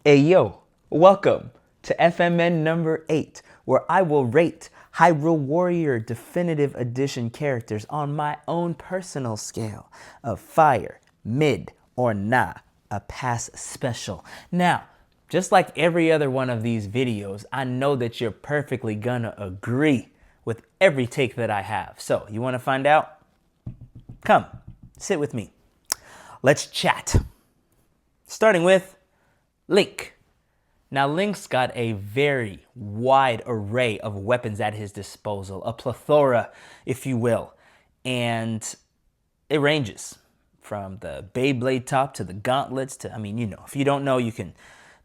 Hey yo, welcome to FMN number 8, where I will rate Hyrule Warrior Definitive Edition characters on my own personal scale of fire, mid, or nah, a pass special. Now, just like every other one of these videos, I know that you're perfectly gonna agree with every take that I have. So, you wanna find out? Come, sit with me. Let's chat. Starting with Link. Now, Link's got a very wide array of weapons at his disposal, a plethora, if you will, and it ranges from the Beyblade top to the gauntlets to, if you don't know,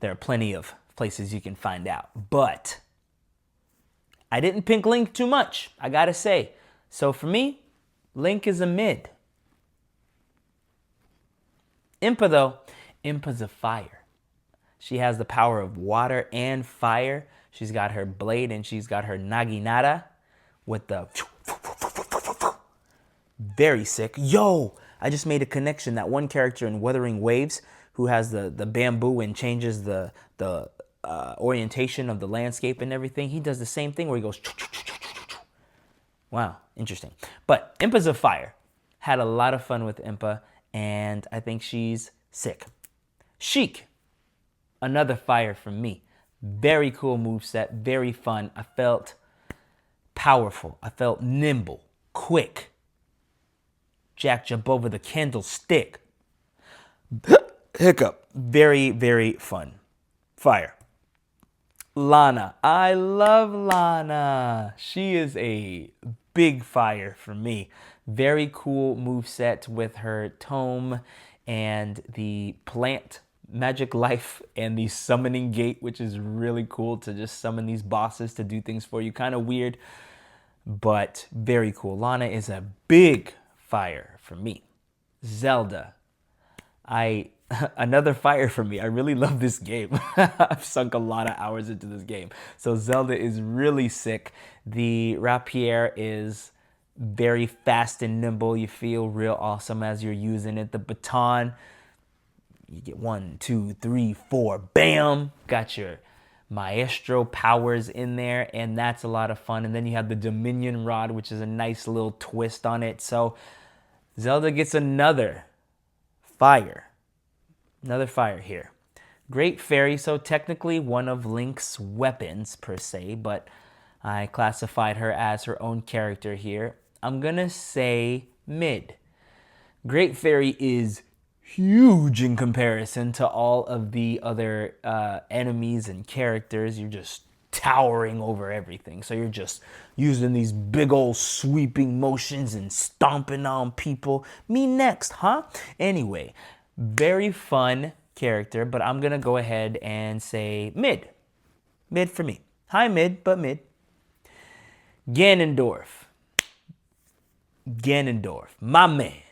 there are plenty of places you can find out. But I didn't pick Link too much, I gotta say. So for me, Link is a mid. Impa, though, Impa's a fire. She has the power of water and fire. She's got her blade and she's got her naginata with the very sick. Yo, I just made a connection. That one character in Wuthering Waves who has the bamboo and changes the orientation of the landscape and everything. He does the same thing where he goes. Wow, interesting. But Impa's a fire. Had a lot of fun with Impa, and I think she's sick. Sheik. Another fire from me. Very cool moveset, very fun. I felt powerful. I felt nimble, quick. Jack jump over the candlestick. Hiccup. Very, very fun. Fire. Lana. I love Lana. She is a big fire for me. Very cool moveset with her tome and the plant magic life and the summoning gate, which is really cool to just summon these bosses to do things for you. Kind of weird, but very cool. Lana is a big fire for me. Zelda. Another fire for me. I really love this game. I've sunk a lot of hours into this game. So Zelda is really sick. The rapier is very fast and nimble. You feel real awesome as you're using it. The baton, you get 1, 2, 3, 4, bam! Got your maestro powers in there, and that's a lot of fun. And then you have the Dominion Rod, which is a nice little twist on it. So Zelda gets another fire. Another fire here. Great Fairy, so technically one of Link's weapons per se, but I classified her as her own character here. I'm gonna say mid. Great Fairy is huge in comparison to all of the other enemies and characters. You're just towering over everything. So you're just using these big old sweeping motions and stomping on people. Me next, huh? Anyway, very fun character, but I'm gonna go ahead and say mid. Mid for me. High mid, but mid. Ganondorf. Ganondorf, my man.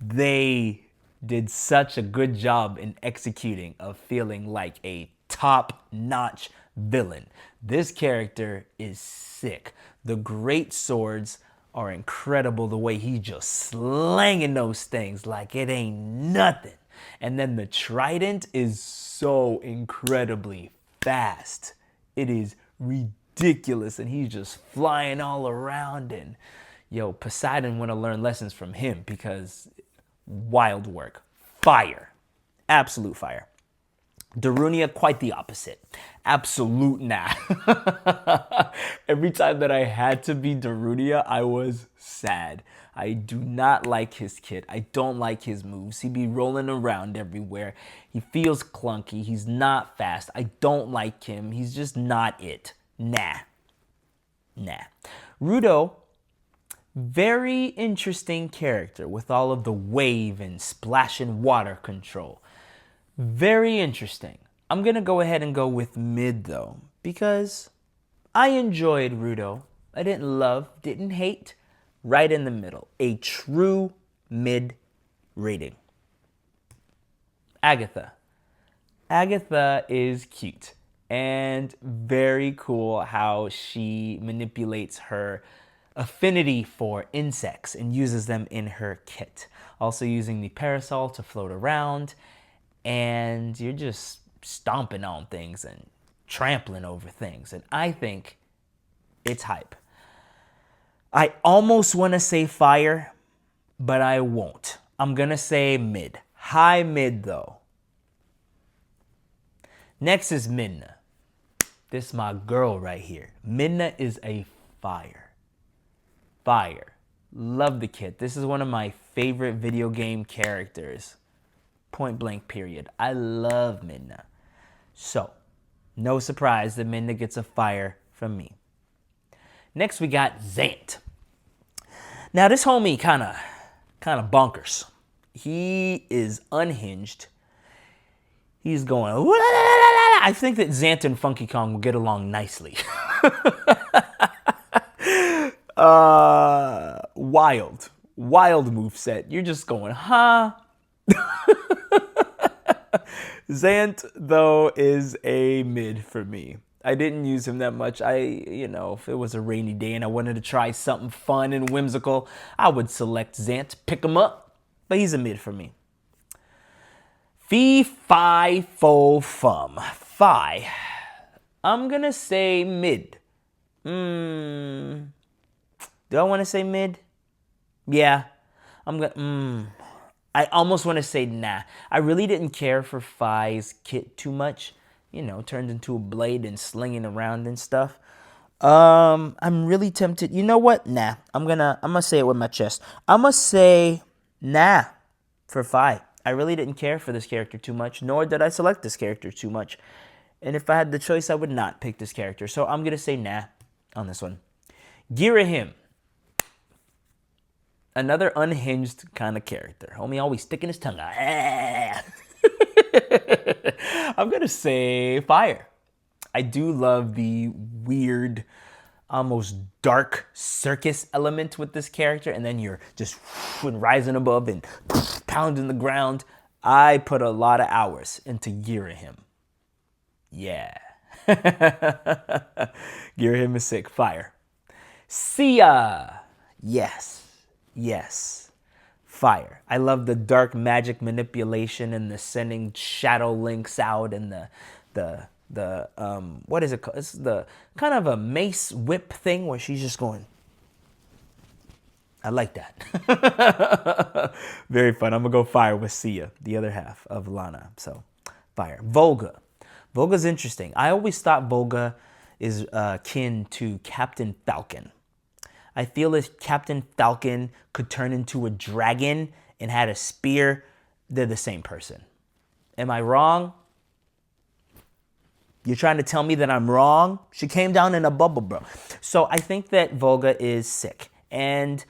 They did such a good job in executing of feeling like a top-notch villain. This character is sick. The great swords are incredible, the way he just slanging those things like it ain't nothing. And then the trident is so incredibly fast. It is ridiculous, and he's just flying all around. And yo, Poseidon want to learn lessons from him because wild work. Fire. Absolute fire. Darunia, quite the opposite. Absolute nah. Every time that I had to be Darunia, I was sad. I do not like his kit. I don't like his moves. He be rolling around everywhere. He feels clunky. He's not fast. I don't like him. He's just not it. Nah. Nah. Rudo, very interesting character with all of the wave and splashing water control. Very interesting. I'm going to go ahead and go with mid though, because I enjoyed Rudo. I didn't love, didn't hate. Right in the middle. A true mid rating. Agatha. Agatha is cute and very cool how she manipulates her affinity for insects and uses them in her kit. Also using the parasol to float around. and you're just stomping on things and trampling over things. And I think it's hype. I almost want to say fire, but I won't. I'm going to say mid. High mid, though. Next is Midna. This is my girl right here. Midna is a fire. Fire. Love the kid. This is one of my favorite video game characters. Point blank period. I love Midna. So, no surprise that Midna gets a fire from me. Next we got Zant. Now this homie kind of bonkers. He is unhinged. He's going, I think that Zant and Funky Kong will get along nicely. Wild moveset. You're just going, huh? Zant, though, is a mid for me. I didn't use him that much. If it was a rainy day and I wanted to try something fun and whimsical, I would select Zant, pick him up, but he's a mid for me. Fee, fi, fo, fum. Fi. I'm going to say mid. Do I want to say mid? Yeah. I almost want to say nah. I really didn't care for Fi's kit too much. Turned into a blade and slinging around and stuff. I'm really tempted. You know what? Nah. I'm gonna say it with my chest. I'm gonna say nah for Fi. I really didn't care for this character too much, nor did I select this character too much. And if I had the choice, I would not pick this character. So I'm gonna say nah on this one. Girahim. Another unhinged kind of character. Homie always sticking his tongue out. I'm going to say fire. I do love the weird, almost dark circus element with this character. And then you're just rising above and pounding the ground. I put a lot of hours into Girahim. Yeah. Girahim is sick. Fire. Sia. Yes. Fire. I love the dark magic manipulation and the sending shadow links out and the what is it called? It's the kind of a mace whip thing where she's just going. I like that. Very fun. I'm gonna go fire with Sia, the other half of Lana. So fire. Volga. Volga's interesting. I always thought Volga is kin to Captain Falcon. I feel if Captain Falcon could turn into a dragon and had a spear, they're the same person. Am I wrong? You're trying to tell me that I'm wrong? She came down in a bubble, bro. So I think that Volga is sick. And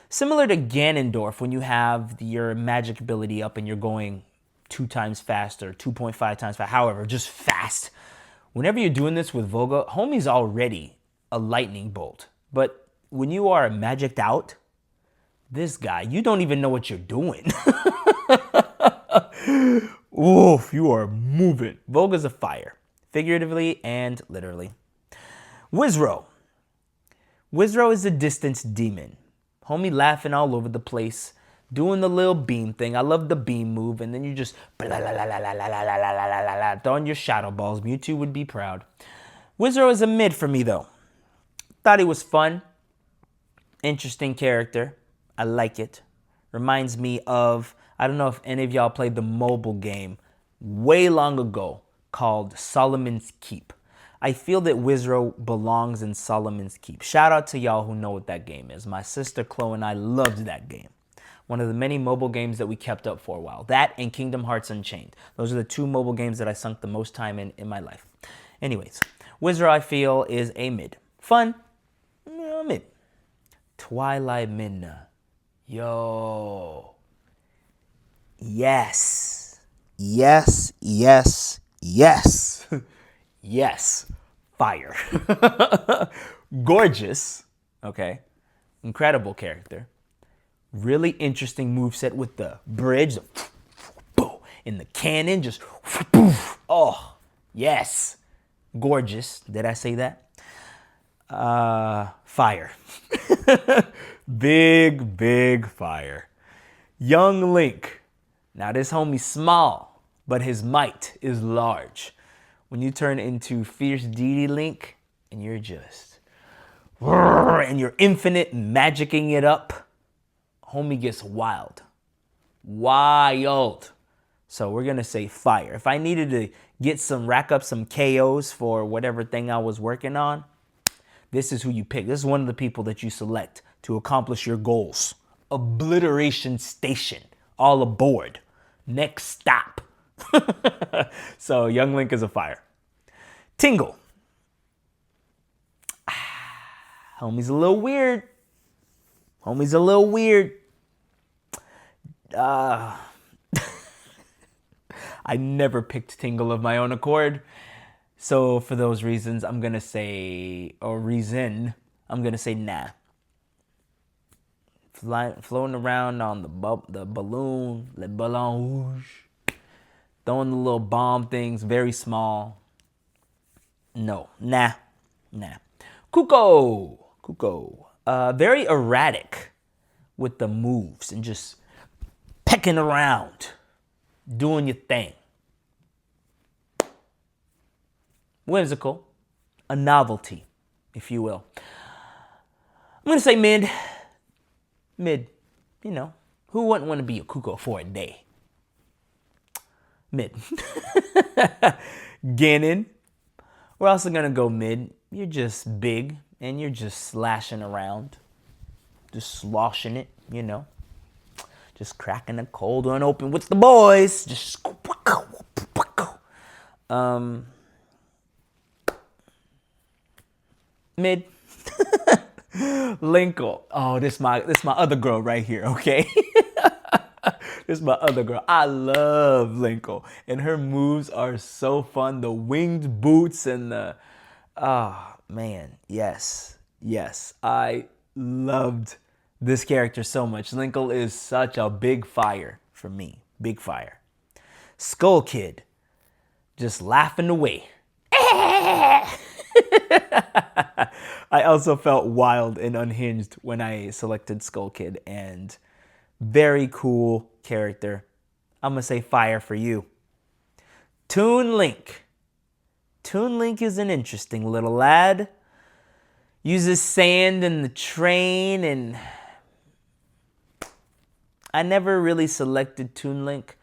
similar to Ganondorf, when you have your magic ability up and you're going 2 times faster, 2.5 times fast, however, just fast. Whenever you're doing this with Volga, homie's already a lightning bolt. But when you are magicked out, this guy, you don't even know what you're doing. Oof, you are moving. Volga's a fire, figuratively and literally. Wizro. Wizro is a distance demon. Homie laughing all over the place, doing the little beam thing. I love the beam move, and then you just throwing your shadow balls. Mewtwo would be proud. Wizro is a mid for me, though. Thought he was fun. Interesting character. I like it. Reminds me of, I don't know if any of y'all played the mobile game way long ago called Solomon's Keep. I feel that Wizro belongs in Solomon's Keep. Shout out to y'all who know what that game is. My sister Chloe and I loved that game. One of the many mobile games that we kept up for a while. That and Kingdom Hearts Unchained. Those are the 2 mobile games that I sunk the most time in my life. Anyways, Wizro I feel is a mid. Fun, mid. Twilight Midna. Yo. Yes. Yes. Fire. Gorgeous. Okay. Incredible character. Really interesting moveset with the bridge. In the cannon. Just. Oh. Yes. Gorgeous. Did I say that? Fire. Big fire. Young Link. Now this homie's small, but his might is large. When you turn into Fierce Deity Link and you're just, and you're infinite magicking it up, homie gets wild. Wild. So we're going to say fire. If I needed to rack up some KOs for whatever thing I was working on, this is who you pick. This is one of the people that you select to accomplish your goals. Obliteration Station. All aboard. Next stop. So Young Link is a fire. Tingle. Homie's a little weird. Homie's a little weird. I never picked Tingle of my own accord. So for those reasons, I'm going to say, nah. Floating around on the balloon, le ballon rouge. Throwing the little bomb things, very small. No, nah. Kuko. Very erratic with the moves and just pecking around, doing your thing. Whimsical, a novelty, if you will. I'm going to say mid. Mid, you know, who wouldn't want to be a Kuko for a day? Mid. Ganon. We're also going to go mid. You're just big and you're just slashing around. Just sloshing it, you know. Just cracking a cold one open with the boys. Just mid. Linkle. Oh, this my other girl right here, okay? This is my other girl. I love Linkle. And her moves are so fun. The winged boots and the... Oh, man. Yes. I loved this character so much. Linkle is such a big fire for me. Big fire. Skull Kid. Just laughing away. I also felt wild and unhinged when I selected Skull Kid, and very cool character. I'm going to say fire for you. Toon Link. Toon Link is an interesting little lad. Uses sand in the train, and I never really selected Toon Link,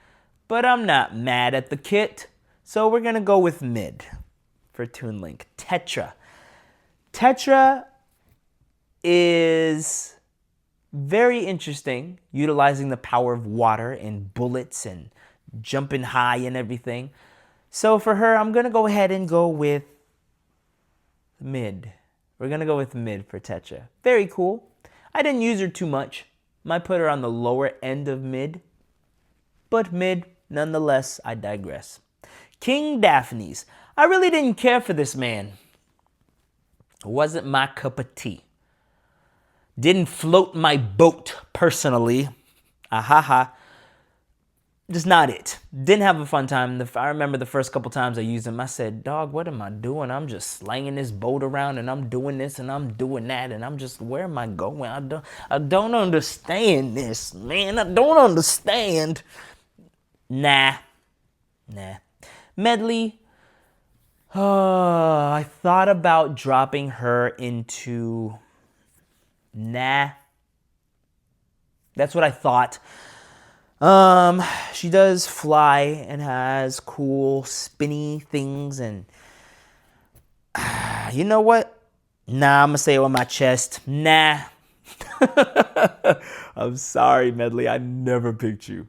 but I'm not mad at the kit, so we're going to go with mid for Toon Link. Tetra. Tetra is very interesting, utilizing the power of water and bullets and jumping high and everything. So for her, I'm going to go ahead and go with mid. We're going to go with mid for Tetra. Very cool. I didn't use her too much. Might put her on the lower end of mid. But mid, nonetheless, I digress. King Daphnes. I really didn't care for this man. Wasn't my cup of tea. Didn't float my boat personally. Just not it. Didn't have a fun time. I remember the first couple times I used him, I said, dog, what am I doing? I'm just slanging this boat around and I'm doing this and I'm doing that and I'm just, where am I going? I don't understand this, man. I don't understand. Nah. Medley. I thought about dropping her into... Nah. That's what I thought. She does fly and has cool spinny things, and you know what? Nah, I'm gonna say it on my chest. Nah. I'm sorry, Medley. I never picked you.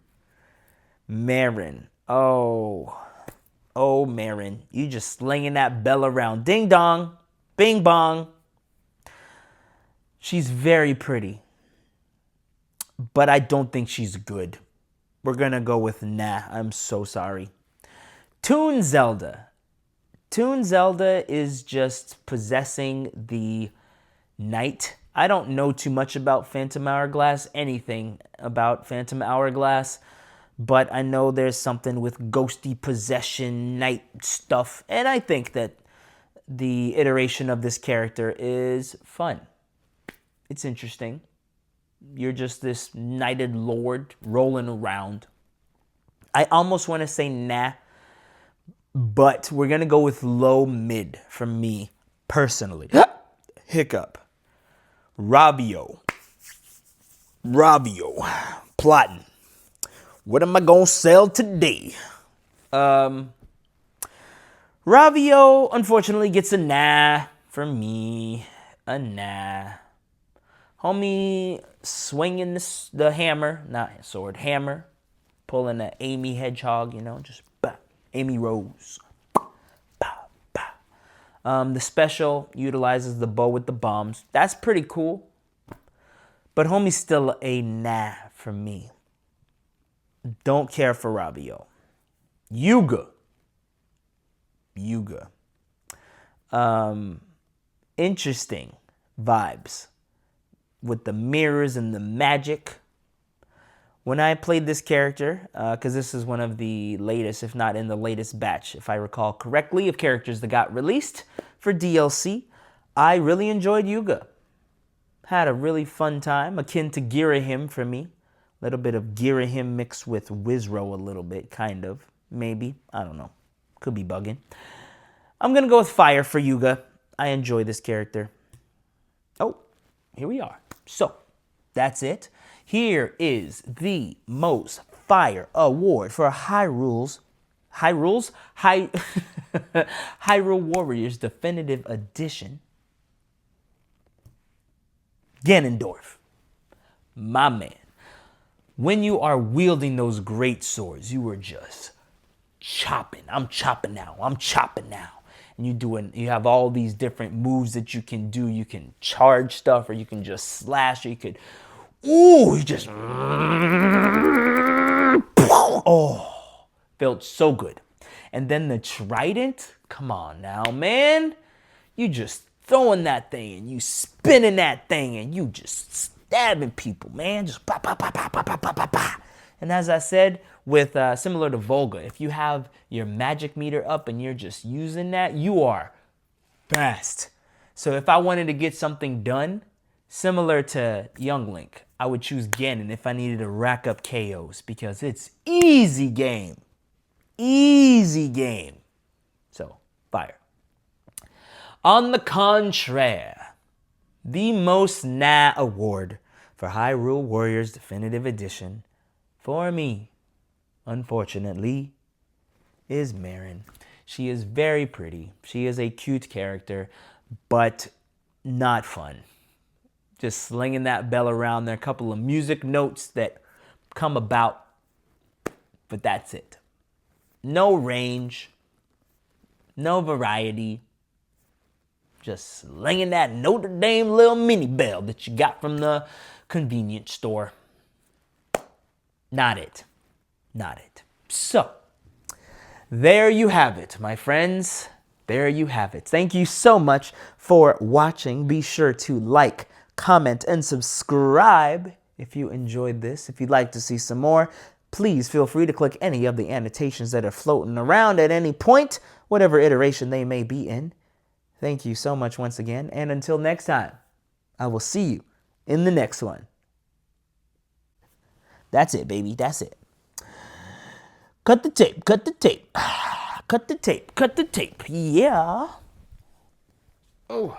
Marin. Oh, Marin. You just slinging that bell around. Ding dong. Bing bong. She's very pretty, but I don't think she's good. We're going to go with nah. I'm so sorry. Toon Zelda. Toon Zelda is just possessing the night. I don't know too much about Phantom Hourglass, anything about Phantom Hourglass, but I know there's something with ghosty possession, night stuff, and I think that the iteration of this character is fun. It's interesting. You're just this knighted lord rolling around. I almost want to say nah, but we're going to go with low mid for me personally. Hiccup. Rabio. Plotting. What am I going to sell today? Ravio, unfortunately, gets a nah for me. A nah. Homie swinging the hammer, not sword, hammer. Pulling an Amy Hedgehog, you know, just bah. Amy Rose. Bah, bah. The special utilizes the bow with the bombs. That's pretty cool. But homie's still a nah for me. Don't care for Rabio. Yuga. Interesting vibes with the mirrors and the magic. When I played this character, because this is one of the latest, if not in the latest batch, if I recall correctly, of characters that got released for DLC, I really enjoyed Yuga. Had a really fun time, akin to Girahim for me. A little bit of Girahim mixed with Wizro a little bit, kind of. Maybe. I don't know. Could be bugging. I'm going to go with fire for Yuga. I enjoy this character. Oh, here we are. So, that's it. Here is the most fire award for Hyrule Warriors Definitive Edition. Ganondorf. My man. When you are wielding those great swords, you are just chopping. I'm chopping now. And you have all these different moves that you can do. You can charge stuff, or you can just slash, or you could, you just, oh, felt so good. And then the trident, come on now, man. You just throwing that thing, and you spinning that thing, and you just stabbing people, man. Just pa, pa, pa, pa, pa, pa, pa, pa, pa. And as I said, with similar to Volga, if you have your magic meter up and you're just using that, you are fast. So if I wanted to get something done, similar to Young Link, I would choose Ganon if I needed to rack up KOs, because it's easy game. Easy game. So, fire. On the contraire, the most nah award for Hyrule Warriors Definitive Edition for me, unfortunately, is Marin. She is very pretty. She is a cute character, but not fun. Just slinging that bell around. There are a couple of music notes that come about, but that's it. No range, no variety. Just slinging that Notre Dame little mini bell that you got from the convenience store. Not it. So, there you have it, my friends. There you have it. Thank you so much for watching. Be sure to like, comment, and subscribe if you enjoyed this. If you'd like to see some more, please feel free to click any of the annotations that are floating around at any point, whatever iteration they may be in. Thank you so much once again, and until next time, I will see you in the next one. That's it, baby. That's it. Cut the tape. Cut the tape. Cut the tape. Cut the tape. Yeah. Oh.